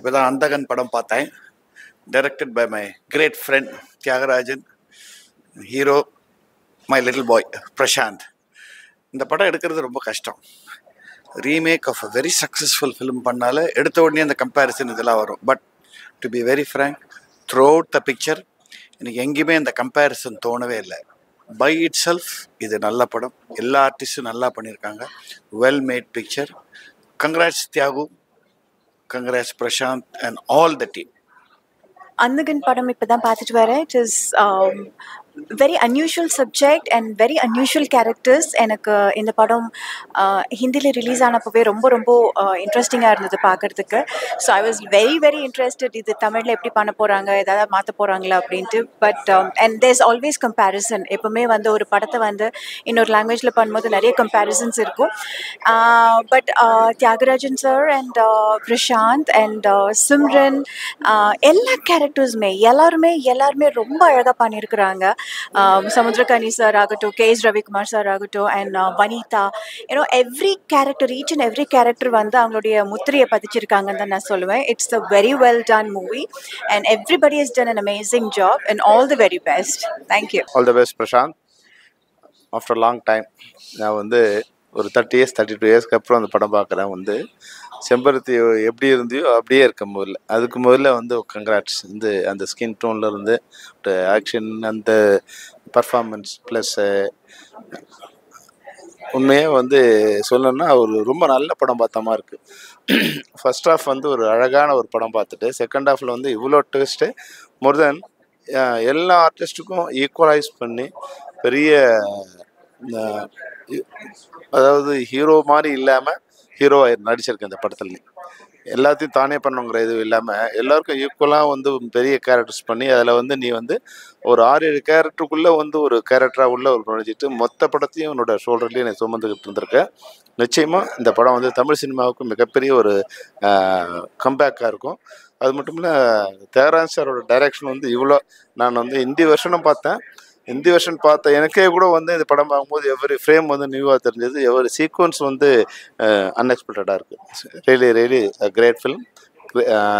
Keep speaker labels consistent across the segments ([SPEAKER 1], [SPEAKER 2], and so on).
[SPEAKER 1] இப்போ தான் அந்தகன் படம் பார்த்தேன். Directed by my great friend Thiagarajan. Hero my little boy Prashanth. இந்த படம் எடுக்கிறது ரொம்ப கஷ்டம். Remake of a very successful film பண்ணால எடுத்த உடனே அந்த கம்பேரிசன் இதெல்லாம் வரும். But to be very frank, throughout the picture எனக்கு எங்கேயுமே அந்த கம்பேரிசன் தோணவே இல்லை. பை இட் செல்ஃப் இது நல்ல படம். எல்லா ஆர்டிஸ்டும் நல்லா பண்ணியிருக்காங்க. Well made picture. Congrats Thiyagu, congrats Prashanth and all the team.
[SPEAKER 2] Andhagan படம் இப்போ தான் பார்த்துட்டு வரேன். It is very unusual subject and very unusual characters. எனக்கு இந்த படம் ஹிந்தியில் ரிலீஸ் ஆனப்போவே ரொம்ப ரொம்ப இன்ட்ரெஸ்டிங்காக இருந்தது பார்க்குறதுக்கு. So I was very very interested. இது தமிழில் எப்படி பண்ண போகிறாங்க, ஏதாவது மாற்ற போகிறாங்களா அப்படின்ட்டு. But and there's always comparison. எப்போவுமே வந்து ஒரு படத்தை வந்து இன்னொரு லாங்குவேஜில் பண்ணும்போது நிறைய கம்பேரிசன்ஸ் இருக்கும். But Thiyagarajan sir and Prashanth and Simran, எல்லா கேரக்டர்ஸுமே எல்லாருமே ரொம்ப அழகாக பண்ணியிருக்கிறாங்க. சமுத்திரகனி சார் ஆகட்டும், KS ரவிக்குமார் சார் ஆகட்டும், and Vanitha, every character, each and every character வந்து அவங்களுடைய முத்திரையை பதிச்சிருக்காங்கன்னு தான் நான் சொல்லுவேன். It's a very well done movie and everybody has done an amazing job and all the very best. Thank you.
[SPEAKER 3] All the best Prashanth. After long time நான் வந்து ஒரு 30 years 32 yearsக்கு அப்புறம் அந்த படம் பார்க்குறேன். வந்து செம்பருத்தி எப்படி இருந்தியோ அப்படியே இருக்க முதல்ல. அதுக்கு முதல்ல வந்து கங்க்ராட்ஸ். வந்து அந்த ஸ்கின் டோனில் இருந்து ஆக்ஷன், அந்த பர்ஃபார்மன்ஸ் ப்ளஸ் உண்மையாக வந்து சொல்லணும்னா ஒரு ரொம்ப நல்ல படம் பார்த்த மாதிரி இருக்குது. ஃபர்ஸ்ட் ஹாஃப் வந்து ஒரு அழகான ஒரு படம் பார்த்துட்டு செகண்ட் ஹாஃபில் வந்து இவ்வளோ ட்விஸ்ட்டு மோர் தென் எல்லா ஆர்டிஸ்ட்டுக்கும் ஈக்குவலைஸ் பண்ணி பெரிய அதாவது ஹீரோ மாதிரி இல்லாமல் ஹீரோவாக நடிச்சிருக்கேன் இந்த படத்துல. எல்லாத்தையும் தானே பண்ணுங்கிற இது இல்லாமல் எல்லாருக்கும் ஈக்குவலாக வந்து பெரிய கேரக்டர்ஸ் பண்ணி அதில் வந்து நீ வந்து ஒரு 6-7 கேரக்டருக்குள்ளே வந்து ஒரு கேரக்டராக உள்ள ஒரு நுழைஞ்சிட்டு மொத்த படத்தையும் என்னோட ஷோல்டர்லேயே நான் சுமந்துக்கிட்டு இருந்திருக்கேன். நிச்சயமாக இந்த படம் வந்து தமிழ் சினிமாவுக்கு மிகப்பெரிய ஒரு கம்பேக்காக இருக்கும். அது மட்டும் இல்லை, தியாகராஜன் சாரோட டைரக்ஷன் வந்து இவ்வளோ, நான் வந்து ஹிந்தி வெர்ஷனும் பார்த்தேன். ஹிந்தி வெர்ஷன் பார்த்த எனக்கே கூட வந்து இந்த படம் பார்க்கும்போது எவ்வரி ஃப்ரேம் வந்து நியூவாக தெரிஞ்சது, எவ்வரி சீக்வன்ஸ் வந்து அன்எக்ஸ்பெக்டடாக இருக்குது. Really great film.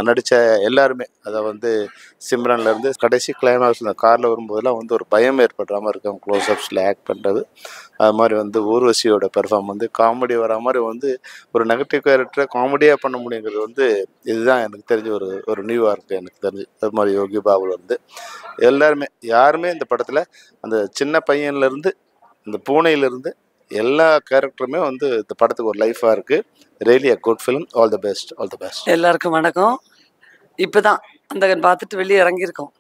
[SPEAKER 3] நடித்த எல்லாருமே, அதை வந்து சிம்ரன்லேருந்து கடைசி கிளைமாக்ஸில் காரில் வரும்போதெல்லாம் வந்து ஒரு பயம் ஏற்படுற மாதிரி இருக்கும் க்ளோஸ்அப்ஸில் ஆக்ட் பண்ணுறது. அது மாதிரி வந்து ஊர்வசியோட பெர்ஃபார்ம் வந்து காமெடி வர மாதிரி வந்து ஒரு நெகட்டிவ் கேரக்டரை காமெடியாக பண்ண முடியுங்கிறது வந்து இதுதான் எனக்கு தெரிஞ்ச ஒரு நியூவாக இருக்குது எனக்கு தெரிஞ்சு. அது மாதிரி யோகி பாபுலேருந்து எல்லாருமே யாருமே இந்த படத்தில் அந்த சின்ன பையன்லேருந்து இந்த பூனையிலேருந்து எல்லா கேரக்டருமே வந்து இந்த படத்துக்கு ஒரு லைஃபாக இருக்குது. Really a good film. All the best, all the best.
[SPEAKER 4] எல்லாருக்கும் வணக்கம். இப்போ தான் அந்தகன் பார்த்துட்டு வெளியே இறங்கியிருக்கோம்.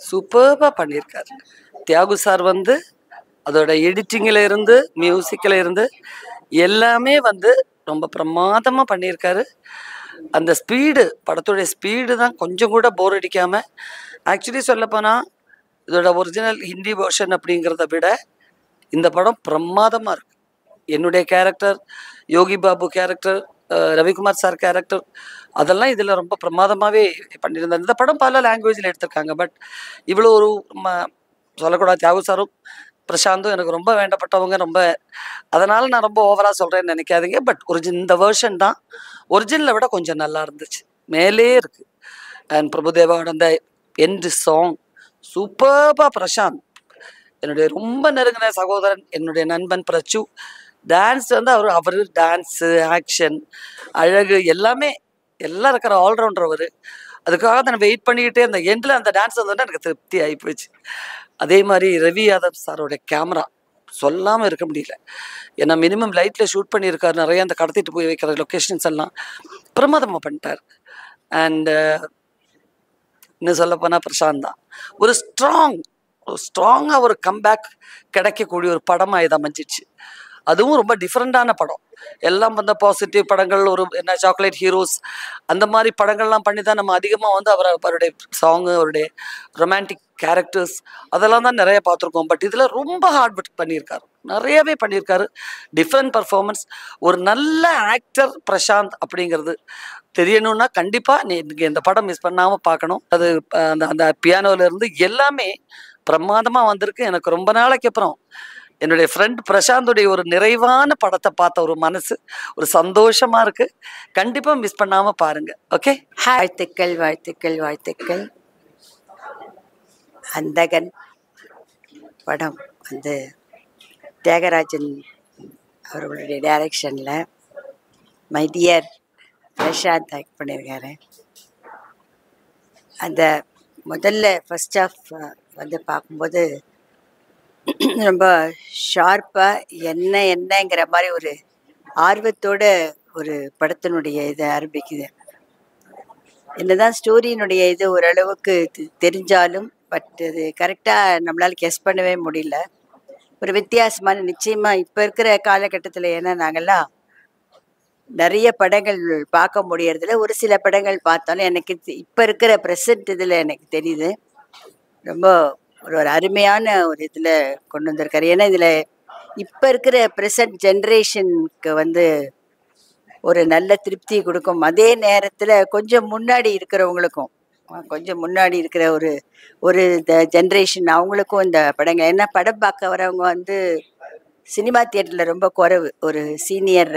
[SPEAKER 4] சூப்பராக பண்ணியிருக்காரு தியாகு சார். வந்து அதோட எடிட்டிங்கில் இருந்து மியூசிக்கில் இருந்து எல்லாமே வந்து ரொம்ப பிரமாதமாக பண்ணியிருக்காரு. அந்த ஸ்பீடு, படத்துடைய ஸ்பீடு தான் கொஞ்சம் கூட போர் அடிக்காமல். ஆக்சுவலி சொல்லப்போனால் இதோட ஒரிஜினல் ஹிந்தி வெர்ஷன் அப்படிங்கிறத விட இந்த படம் பிரமாதமாக இருக்குது. என்னுடைய character, Yogi Babu character, Ravikumar sir character, அதெல்லாம் இதில் ரொம்ப பிரமாதமாகவே பண்ணியிருந்தார். இந்த படம் பல லாங்குவேஜில் எடுத்திருக்காங்க. பட் இவ்வளோ ஒரு சொல்லக்கூடாது, தியாகு சாரும் பிரசாந்தும் எனக்கு ரொம்ப வேண்டப்பட்டவங்க. ரொம்ப அதனால் நான் ரொம்ப ஓவராக சொல்கிறேன்னு நினைக்காதீங்க. பட் இந்த வேர்ஷன் தான் ஒரிஜினலை விட கொஞ்சம் நல்லா இருந்துச்சு, மேலே இருக்குது. அண்ட் பிரபுதேவாவோட அந்த எண்டு சாங் சூப்பராக. பிரசாந்த் என்னுடைய ரொம்ப நெருங்கின சகோதரன், என்னுடைய நண்பன் பிரச்சு. டான்ஸ் வந்து அவர் டான்ஸு, ஆக்ஷன், அழகு எல்லாமே எல்லாம் இருக்கிற ஆல்ரவுண்டர் அவர். அதுக்காக நான் வெயிட் பண்ணிக்கிட்டே அந்த எண்டில் அந்த டான்ஸ் வந்தோன்னா எனக்கு திருப்தி ஆகி போச்சு. அதே மாதிரி ரவி யாதவ் சாரோட கேமரா சொல்லாமல் இருக்க முடியல. ஏன்னா மினிமம் லைட்டில் ஷூட் பண்ணியிருக்காரு. நிறைய அந்த கடத்திட்டு போய் வைக்கிற லொக்கேஷன்ஸ் எல்லாம் பிரமாதமாக பண்ணிட்டார். அண்டு இன்னும் சொல்லப்போனால் பிரசாந்த் தான் ஒரு ஸ்ட்ராங்காக ஒரு கம்பேக் கிடைக்கக்கூடிய ஒரு படமாக இதை அமைஞ்சிச்சு. அதுவும் ரொம்ப டிஃப்ரெண்டான படம். எல்லாம் வந்து பாசிட்டிவ் படங்கள், ஒரு என்ன சாக்லேட் ஹீரோஸ் அந்த மாதிரி படங்கள்லாம் பண்ணி தான் நம்ம அதிகமாக வந்து அவருடைய சாங்கு, அவருடைய ரொமான்டிக் கேரக்டர்ஸ் அதெல்லாம் தான் நிறைய பார்த்துருக்கோம். பட் இதில் ரொம்ப ஹார்ட் ஒர்க் பண்ணியிருக்காரு, நிறையவே பண்ணியிருக்காரு. Different performance. ஒரு நல்ல ஆக்டர் பிரசாந்த் அப்படிங்கிறது தெரியணும்னா கண்டிப்பாக நீங்கள் இந்த படம் மிஸ் பண்ணாமல் பார்க்கணும். அது அந்த பியானோலேருந்து எல்லாமே பிரமாதமாக வந்திருக்கு. எனக்கு ரொம்ப நாளைக்கு அப்புறம் என்னுடைய ஃப்ரெண்ட் பிரசாந்தோடைய ஒரு நிறைவான படத்தை பார்த்த ஒரு மனசு ஒரு சந்தோஷமா இருக்கு. கண்டிப்பா மிஸ் பண்ணாம பாருங்க. ஓகே,
[SPEAKER 5] வாழ்த்துக்கள் வாழ்த்துக்கள் வாழ்த்துக்கள். அந்தகன் படம் வந்து தியாகராஜன் அவர்களுடைய டைரக்ஷனில் மை டியர் பிரசாந்த் ஆக்ட் பண்ணியிருக்காரு. அந்த முதல்ல ஃபர்ஸ்ட் ஆஃப் வந்து பார்க்கும்போது ரொம்ப ஷார்ப்பாக என்னங்கிற மாதிரி ஒரு ஆர்வத்தோட ஒரு படத்தினுடைய இதை ஆரம்பிக்குது. என்னதான் ஸ்டோரியினுடைய இது ஓரளவுக்கு தெரிஞ்சாலும் பட் அது கரெக்டாக நம்மளால் கெஸ் பண்ணவே முடியல. ஒரு வித்தியாசமான நிச்சயமாக இப்போ இருக்கிற காலகட்டத்தில் ஏன்னா நாங்கள்லாம் நிறைய படங்கள் பார்க்க முடியறதில்ல. ஒரு சில படங்கள் பார்த்தாலும் எனக்கு இப்போ இருக்கிற ப்ரெசன்ட் இதில் எனக்கு தெரியுது ரொம்ப ஒரு அருமையான ஒரு இதில் கொண்டு வந்திருக்காரு. ஏன்னா இதில் இப்போ இருக்கிற ப்ரெசன்ட் ஜென்ரேஷனுக்கு வந்து ஒரு நல்ல திருப்தி கொடுக்கும். அதே நேரத்தில் கொஞ்சம் முன்னாடி இருக்கிறவங்களுக்கும் கொஞ்சம் முன்னாடி இருக்கிற ஒரு ஒரு ஜென்ரேஷன் அவங்களுக்கும் இந்த படங்கள் ஏன்னா படம் பார்க்க வரவங்க வந்து சினிமா தியேட்டரில் ரொம்ப குறைவு ஒரு சீனியர்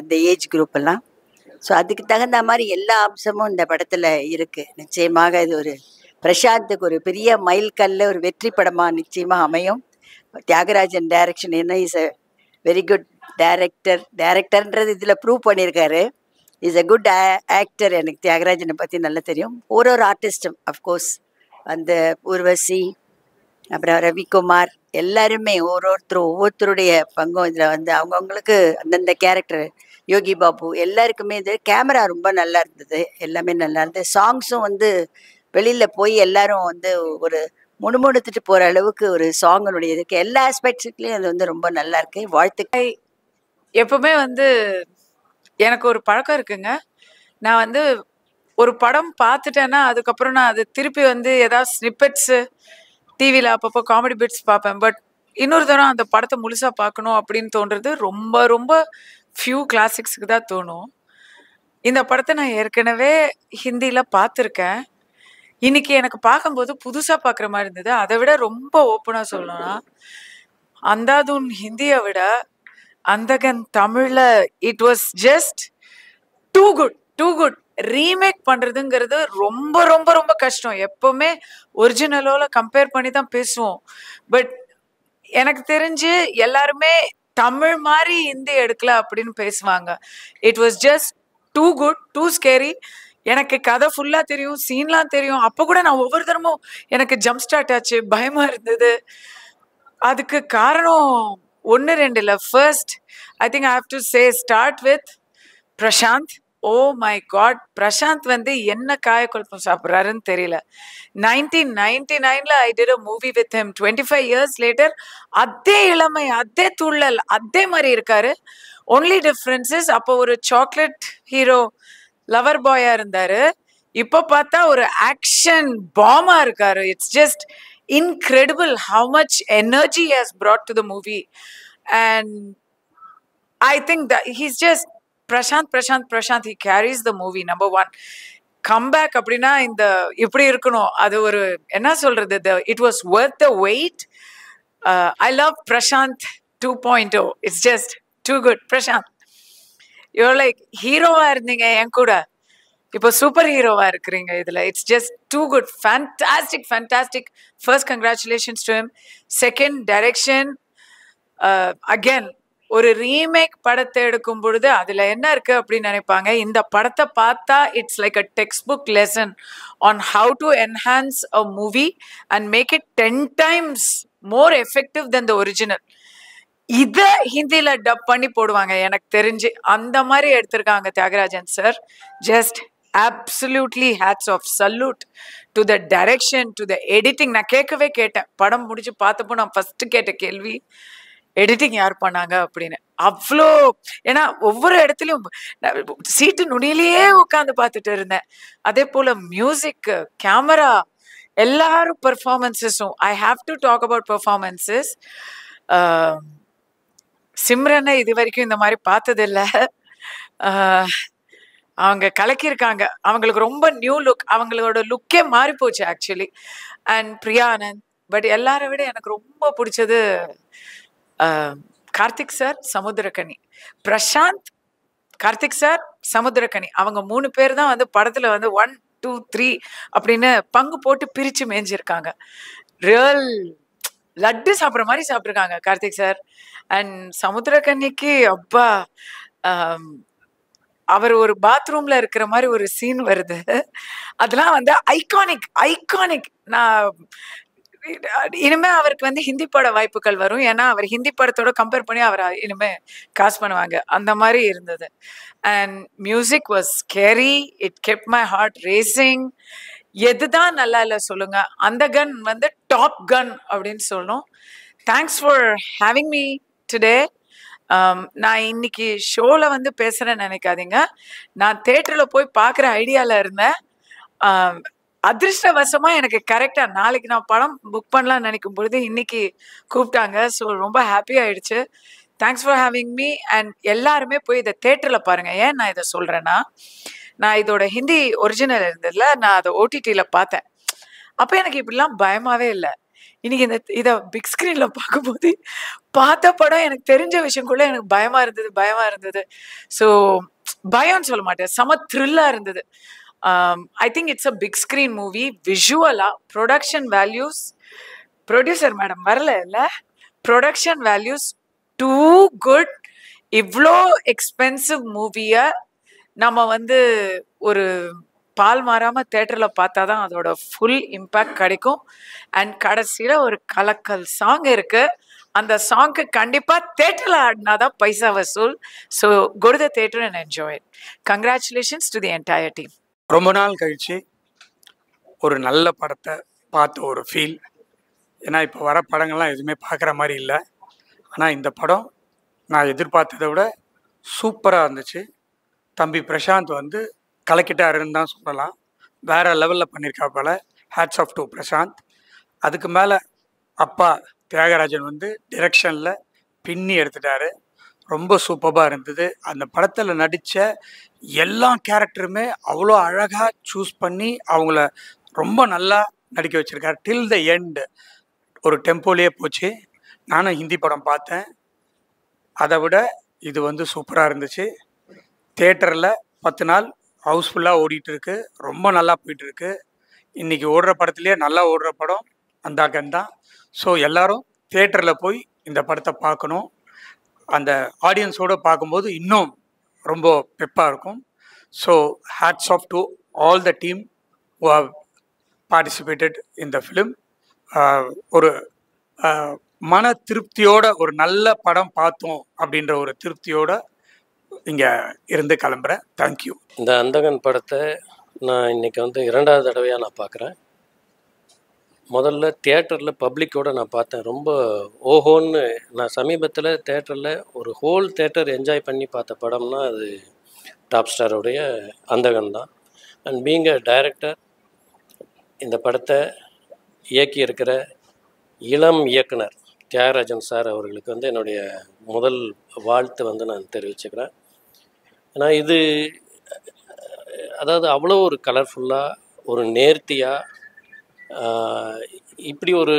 [SPEAKER 5] இந்த ஏஜ் குரூப் எல்லாம். ஸோ அதுக்கு தகுந்த மாதிரி எல்லா அம்சமும் இந்த படத்தில் இருக்குது. நிச்சயமாக இது ஒரு பிரசாந்துக்கு ஒரு பெரிய மைல்கல்ல ஒரு வெற்றி படமாக நிச்சயமாக அமையும். தியாகராஜன் டைரக்ஷன் என்ன இஸ் அ வெரி குட் டைரக்டர்ன்றது இதில் ப்ரூவ் பண்ணியிருக்காரு. Is a good actor. எனக்கு தியாகராஜனை பற்றி நல்லா தெரியும். ஒரு ஆர்டிஸ்டும் அஃப்கோர்ஸ் அந்த ஊர்வசி அப்புறம் ரவிக்குமார் எல்லாருமே ஒவ்வொருத்தருடைய பங்கும் இதில் வந்து அவங்கவுங்களுக்கு அந்தந்த கேரக்டர் யோகி பாபு எல்லாருக்குமே இது கேமரா ரொம்ப நல்லா இருந்தது. எல்லாமே நல்லா இருந்தது. சாங்ஸும் வந்து வெளியில் போய் எல்லாரும் வந்து ஒரு முணுமுணுத்துட்டு போகிற அளவுக்கு ஒரு சாங்கினுடைய இதுக்கு எல்லா ஆஸ்பெக்ட்ஸ்லையும் அது வந்து ரொம்ப நல்லா இருக்கு. வாழ்த்துக்கள்.
[SPEAKER 6] எப்பவுமே வந்து எனக்கு ஒரு பழக்கம் இருக்குங்க. நான் வந்து ஒரு படம் பார்த்துட்டேன்னா அதுக்கப்புறம் நான் அது திருப்பி வந்து ஏதாவது ஸ்னிப்பெட்ஸு டிவியில் அப்பப்போ காமெடி பிட்ஸ் பார்ப்பேன். பட் இன்னொரு தரம் அந்த படத்தை முழுசாக பார்க்கணும் அப்படின்னு தோன்றது ரொம்ப ரொம்ப ஃபியூ கிளாசிக்ஸுக்கு தான் தோணும். இந்த படத்தை நான் ஏற்கனவே ஹிந்தியில் பார்த்துருக்கேன். இன்னைக்கு எனக்கு பார்க்கும்போது புதுசாக பார்க்குற மாதிரி இருந்தது. அதை விட ரொம்ப ஓப்பனாக சொல்லணும்னா அந்தாதுன் ஹிந்தியை விட அந்தகன் தமிழில் it was just too good. Remake பண்ணுறதுங்கிறது ரொம்ப ரொம்ப ரொம்ப கஷ்டம். எப்போவுமே ஒரிஜினலோட கம்பேர் பண்ணி தான் பேசுவோம். பட் எனக்கு தெரிஞ்சு எல்லாருமே தமிழ் மாதிரி ஹிந்தி எடுக்கல அப்படின்னு பேசுவாங்க. It was just too good, too scary. எனக்கு கதை ஃபுல்லாக தெரியும், சீன்லாம் தெரியும். அப்போ கூட நான் ஒவ்வொரு தரமும் எனக்கு ஜம்ப் ஸ்டார்ட் ஆச்சு, பயமாக இருந்தது. அதுக்கு காரணம் 1-2 இல்லை. First I think I have to say start with Prashanth. Oh my God, Prashanth வந்து என்ன காயக்குழப்பம் சாப்பிட்றாருன்னு தெரியல. 1999 I did a movie with him. 25 years later அதே இளமை, அதே துள்ளல், அதே மாதிரி இருக்காரு. ஒன்லி டிஃப்ரென்சஸ் அப்போ ஒரு சாக்லேட் ஹீரோ லவர் பாயா இருந்தாரு. இப்போ பார்த்தா ஒரு ஆக்ஷன் பாமா இருக்காரு. It's just incredible how much energy he has brought to the movie. And I think that he's just Prashant. He carries the movie. Number one, comeback அப்படின்னா இந்த இப்படி இருக்கணும். அது ஒரு என்ன சொல்றது, it was worth the wait. I love Prashant 2.0. It's just too good. Prashant, you're like ஹீரோவா இருந்தீங்க என் கூட, இப்போ சூப்பர் ஹீரோவா இருக்கிறீங்க இதுல. It's just too good. Fantastic. First congratulations to him. Second direction. Again ஒரு ரீமேக் படத்தை எடுக்கும் பொழுது அதுல என்ன இருக்கு அப்படின்னு நினைப்பாங்க. இந்த படத்தை பார்த்தா it's like a text book lesson on how to enhance a movie and make it 10 times more effective than the original. இதை ஹிந்தியில டப் பண்ணி போடுவாங்க எனக்கு தெரிஞ்சு. அந்த மாதிரி எடுத்திருக்காங்க Thiagarajan sir. Just absolutely hats off, salute to the direction, to the editing. நான் கேட்டேன் படம் முடிச்சு பார்த்தப்போ நான் ஃபர்ஸ்ட் கேட்ட கேள்வி எடிட்டிங் யார் பண்ணாங்க அப்படின்னு. அவ்வளோ, ஏன்னா ஒவ்வொரு இடத்துலையும் சீட்டு நுனியிலேயே உட்காந்து பார்த்துட்டு இருந்தேன். அதே போல மியூசிக், கேமரா, எல்லாரும் பெர்ஃபார்மன்ஸஸும். I have to talk about performances. சிம்ரனை இது வரைக்கும் இந்த மாதிரி பார்த்ததில்லை. அவங்க கலக்கியிருக்காங்க. அவங்களுக்கு ரொம்ப நியூ லுக், அவங்களோட லுக்கே மாறி போச்சு actually. And Priya Anand. But எல்லாரை விட எனக்கு ரொம்ப பிடிச்சது கார்த்திக் சார் சமுத்திரக்கனி, பிரசாந்த், கார்த்திக் சார் சமுத்திரக்கனி, அவங்க 3 பேர் தான் வந்து படத்துல வந்து 1 2 3 அப்படின்னு பங்கு போட்டு பிரிச்சு மேய்ஞ்சிருக்காங்க. ரியல் லட்டு சாப்பிட்ற மாதிரி சாப்பிட்ருக்காங்க கார்த்திக் சார். அண்ட் சமுத்திரக்கன்னிக்கு அப்பா, அவர் ஒரு பாத்ரூம்ல இருக்கிற மாதிரி ஒரு சீன் வருது. அதெல்லாம் வந்து ஐகானிக் ஐகானிக். நான் இனிமே அவருக்கு வந்து ஹிந்தி பட வாய்ப்புகள் வரும். ஏன்னா அவர் ஹிந்தி படத்தோட கம்பேர் பண்ணி அவர் இனிமே காசு பண்ணுவாங்க. அந்த மாதிரி இருந்தது. And music was scary. It kept my heart racing. எதுதான் நல்லா இல்லை சொல்லுங்க, அந்த கன் வந்து டாப் கன் அப்படின்னு சொல்லணும். Thanks for having me today. நான் இன்னைக்கு ஷோல வந்து பேசுறேன்னு நினைக்காதீங்க. நான் தேட்டர்ல போய் பார்க்குற ஐடியால இருந்தேன். அதிர்ஷ்டவசமா எனக்கு கரெக்டா நாளைக்கு நான் படம் புக் பண்ணலாம்னு நினைக்கும் பொழுது இன்னைக்கு கூப்பிட்டாங்க. ஸோ ரொம்ப ஹாப்பி ஆயிடுச்சு. Thanks for having me. And எல்லாருமே போய் இதை தேட்டர்ல பாருங்க. ஏன் நான் இதை சொல்றேன்னா, நான் இதோட ஹிந்தி ஒரிஜினல் இருந்ததுல நான் அதை ஓடிடியில பார்த்தேன். அப்போ எனக்கு இப்படிலாம் பயமாவே இல்லை. இன்னைக்கு இதை பிக் ஸ்க்ரீன்ல பார்க்கும்போது பார்த்த படம் எனக்கு தெரிஞ்ச விஷயம் கூட எனக்கு பயமா இருந்தது. ஸோ பயம்னு சொல்ல மாட்டேன், செம த்ரில்லா இருந்தது. I think it's a big screen movie. Visuala, production values, producer madam வரல இல்ல, production values too good. இவ்வளோ எக்ஸ்பென்சிவ் மூவியை நம்ம வந்து ஒரு பால் மாறாம தேட்டர்ல பார்த்தாதான் அதோட ஃபுல் இம்பேக்ட் கிடைக்கும். அண்ட் கடைசியில ஒரு கலக்கல் சாங் இருக்கு. அந்த சாங்க்கு கண்டிப்பா தேட்டர்ல ஆடினாதான் பைசா வசூல். So go to the theater and enjoy it. Congratulations to the entire team.
[SPEAKER 7] ரொம்ப நாள் கழித்து ஒரு நல்ல படத்தை பார்த்த ஒரு ஃபீல். ஏன்னா இப்போ வர படங்கள்லாம் எதுவுமே பார்க்குற மாதிரி இல்லை. ஆனால் இந்த படம் நான் எதிர்பார்த்ததை விட சூப்பராக இருந்துச்சு. தம்பி பிரசாந்த் வந்து கலக்கிட்டாருன்னு தான் சொல்லலாம். வேறு லெவலில் பண்ணியிருக்காப்பால. Hats off to Prashanth. அதுக்கு மேலே அப்பா தியாகராஜன் வந்து டிரெக்ஷனில் பின்னி எடுத்துட்டாரு. ரொம்ப சூப்பராக இருந்தது. அந்த படத்தில் நடித்த எல்லா கேரக்டருமே அவ்வளோ அழகாக சூஸ் பண்ணி அவங்கள ரொம்ப நல்லா நடிக்க வச்சுருக்காரு. டில் த எண்டு ஒரு டெம்போலேயே போச்சு. நானும் ஹிந்தி படம் பார்த்தேன். அதை விட இது வந்து சூப்பராக இருந்துச்சு. தேட்டரில் 10 நாள் ஹவுஸ்ஃபுல்லாக ஓடிட்டுருக்கு. ரொம்ப நல்லா போயிட்டுருக்கு. இன்றைக்கி ஓடுற படத்துலேயே நல்லா ஓடுற படம் அந்த கன் தான். ஸோ எல்லோரும் தேட்டரில் போய் இந்த படத்தை பார்க்கணும். அந்த ஆடியன்ஸோடு பார்க்கும்போது இன்னும் ரொம்ப பெப்பாக இருக்கும். So hats off to all the team who have participated in the film. ஒரு மன திருப்தியோட ஒரு நல்ல படம் பார்த்தோம் அப்படின்ற ஒரு திருப்தியோட இங்கே இருந்து கிளம்புறேன். தேங்க்யூ.
[SPEAKER 8] இந்த அந்தகன் படத்தை நான் இன்றைக்கி வந்து 2வது தடவையாக நான் பார்க்குறேன். முதல்ல தியேட்டரில் பப்ளிக்கோடு நான் பார்த்தேன். ரொம்ப ஓஹோன்னு நான் சமீபத்தில் தேட்டரில் ஒரு ஹோல் தேட்டர் என்ஜாய் பண்ணி பார்த்த படம்னா அது டாப் ஸ்டாரோடைய அந்தகன் தான். அண்ட் பீங் அ டைரக்டர், இந்த படத்தை இயக்கியிருக்கிற இளம் இயக்குனர் தியாகராஜன் சார் அவர்களுக்கு வந்து என்னுடைய முதல் வாழ்த்து வந்து நான் தெரிவிச்சுக்கிறேன். ஏன்னா இது அதாவது அவ்வளோ ஒரு கலர்ஃபுல்லாக ஒரு நேர்த்தியாக இப்படி ஒரு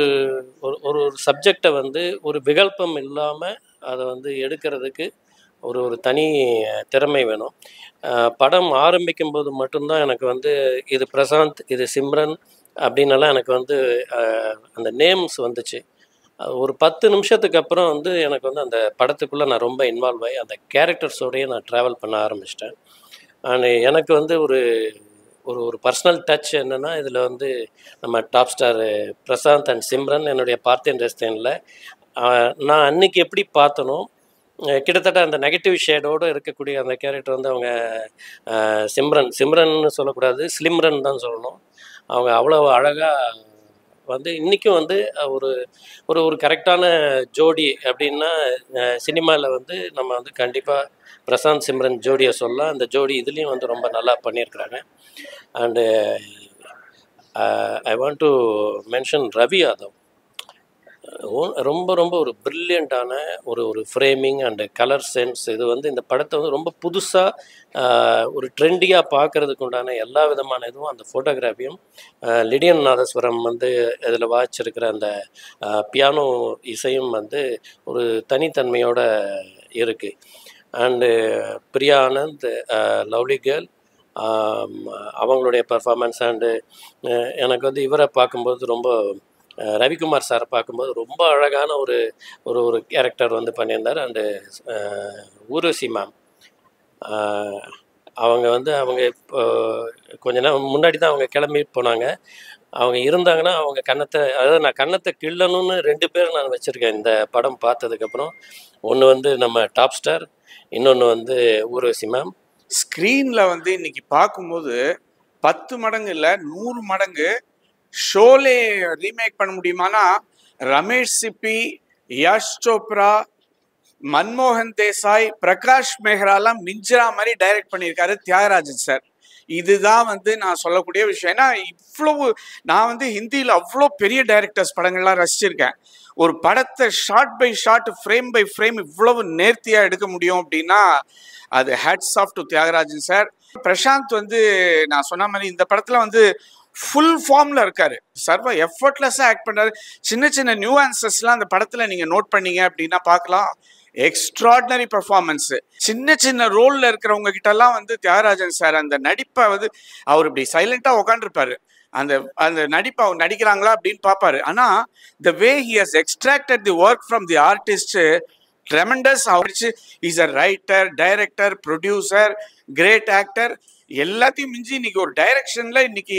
[SPEAKER 8] ஒரு சப்ஜெக்டை வந்து ஒரு விகல்பம் இல்லாமல் அதை வந்து எடுக்கிறதுக்கு ஒரு தனி திறமை வேணும். படம் ஆரம்பிக்கும் போது மட்டும்தான் எனக்கு வந்து இது பிரசாந்த், இது சிம்ரன் அப்படின்னலாம் எனக்கு வந்து அந்த நேம்ஸ் வந்துச்சு. ஒரு 10 நிமிஷத்துக்கு அப்புறம் வந்து எனக்கு வந்து அந்த படத்துக்குள்ளே நான் ரொம்ப இன்வால்வ் ஆகி அந்த கேரக்டர்ஸோடையே நான் ட்ராவல் பண்ண ஆரம்பிச்சிட்டேன். அண்ட் எனக்கு வந்து ஒரு ஒரு பர்சனல் டச் என்னென்னா, இதில் வந்து நம்ம top star Prashanth and Simran என்னுடைய பார்த்தேன் ரெஸ்டேனில் நான் அன்றைக்கி எப்படி பார்த்தனோ கிட்டத்தட்ட அந்த நெகட்டிவ் ஷேடோடு இருக்கக்கூடிய அந்த கேரக்டர் வந்து அவங்க சிம்ரன்னு சொல்லக்கூடாது, ஸ்லிம்ரன் தான் சொல்லணும். அவங்க அவ்வளோ அழகாக வந்து இன்றைக்கும் வந்து ஒரு ஒரு கரெக்டான ஜோடி அப்படின்னா சினிமாவில் வந்து நம்ம வந்து கண்டிப்பாக பிரசாந்த் சிம்ரன் ஜோடியை சொல்லலாம். அந்த ஜோடி இதுலேயும் வந்து ரொம்ப நல்லா பண்ணியிருக்கிறாங்க. And I want to mention Ravi Yadav. ரொம்ப ரொம்ப ஒரு ப்ரில்லியண்ட்டான ஒரு ஒரு ஃப்ரேமிங் அண்டு கலர் சென்ஸ். இது வந்து இந்த படத்தை வந்து ரொம்ப புதுசாக ஒரு ட்ரெண்டியாக பார்க்கறதுக்கு உண்டான எல்லா விதமான இதுவும் அந்த ஃபோட்டோகிராஃபியும் லிடியன் நாதஸ்வரம் வந்து இதில் வாசிச்சிருக்கிற அந்த பியானோ இசையும் வந்து ஒரு தனித்தன்மையோட இருக்குது. And Priya Anand, lovely girl, அவங்களுடைய பர்ஃபார்மன்ஸ். அண்டு எனக்கு வந்து இவரை பார்க்கும்போது ரொம்ப ரவிக்குமார் சாரை பார்க்கும்போது ரொம்ப அழகான ஒரு ஒரு ஒரு கேரக்டர் வந்து பண்ணியிருந்தார். அண்டு ஊர்வசி மேம், அவங்க வந்து அவங்க இப்போ கொஞ்ச நேரம் முன்னாடி தான் அவங்க கிளம்பி போனாங்க. அவங்க இருந்தாங்கன்னா அவங்க கன்னத்தை, அதாவது நான் கன்னத்தை கிள்ளணும்னு 2 பேர் நான் வச்சுருக்கேன் இந்த படம் பார்த்ததுக்கப்புறம். ஒன்று வந்து நம்ம டாப் ஸ்டார், இன்னொன்று வந்து ஊர்வசி மேம்.
[SPEAKER 9] ஸ்க்ரீனில் வந்து இன்னைக்கு பார்க்கும்போது 10 மடங்கு இல்லை 100 மடங்கு ஷோலே ரீமேக் பண்ண முடியுமானா ரமேஷ் சிப்பி, யஷ் சோப்ரா, மன்மோகன் தேசாய், பிரகாஷ் மெஹ்ராலாம் மிஞ்சிரா மாதிரி டைரக்ட் பண்ணியிருக்காரு தியாகராஜன் சார். இதுதான் வந்து நான் சொல்லக்கூடிய விஷயம். ஏன்னா இவ்வளவு நான் வந்து ஹிந்தியில் அவ்வளோ பெரிய டைரக்டர்ஸ் படங்கள்லாம் ரசிச்சிருக்கேன். ஒரு படத்தை shot by shot, frame by frame இவ்வளவு நேர்த்தியாக எடுக்க முடியும் அப்படின்னா அது hats off to Thiagarajan sir. Prashanth வந்து நான் சொன்ன மாதிரி இந்த படத்தில் வந்து ஃபுல் ஃபார்மில் இருக்காரு. சர்வ எஃபர்ட்லெஸ்ஸாக ஆக்ட் பண்ணுறாரு. சின்ன சின்ன நியூஆன்சஸ்லாம் அந்த படத்தில் நீங்கள் நோட் பண்ணீங்க அப்படின்னா பார்க்கலாம். Extraordinary performance. சின்ன சின்ன ரோலில் இருக்கிறவங்க கிட்டலாம் வந்து தியாகராஜன் சார் அந்த நடிப்பை வந்து அவர் இப்படி சைலண்ட்டாக உட்காந்துருப்பாரு. அந்த அந்த நடிப்பை அவங்க நடிக்கிறாங்களா அப்படின்னு பார்ப்பாரு. ஆனால் the way he has extracted the work from the artist tremendous. அவருக்கு is a writer, director, producer, great actor, எல்லாத்தையும் மிஞ்சி இன்னைக்கு ஒரு டைரக்ஷனில் இன்னைக்கு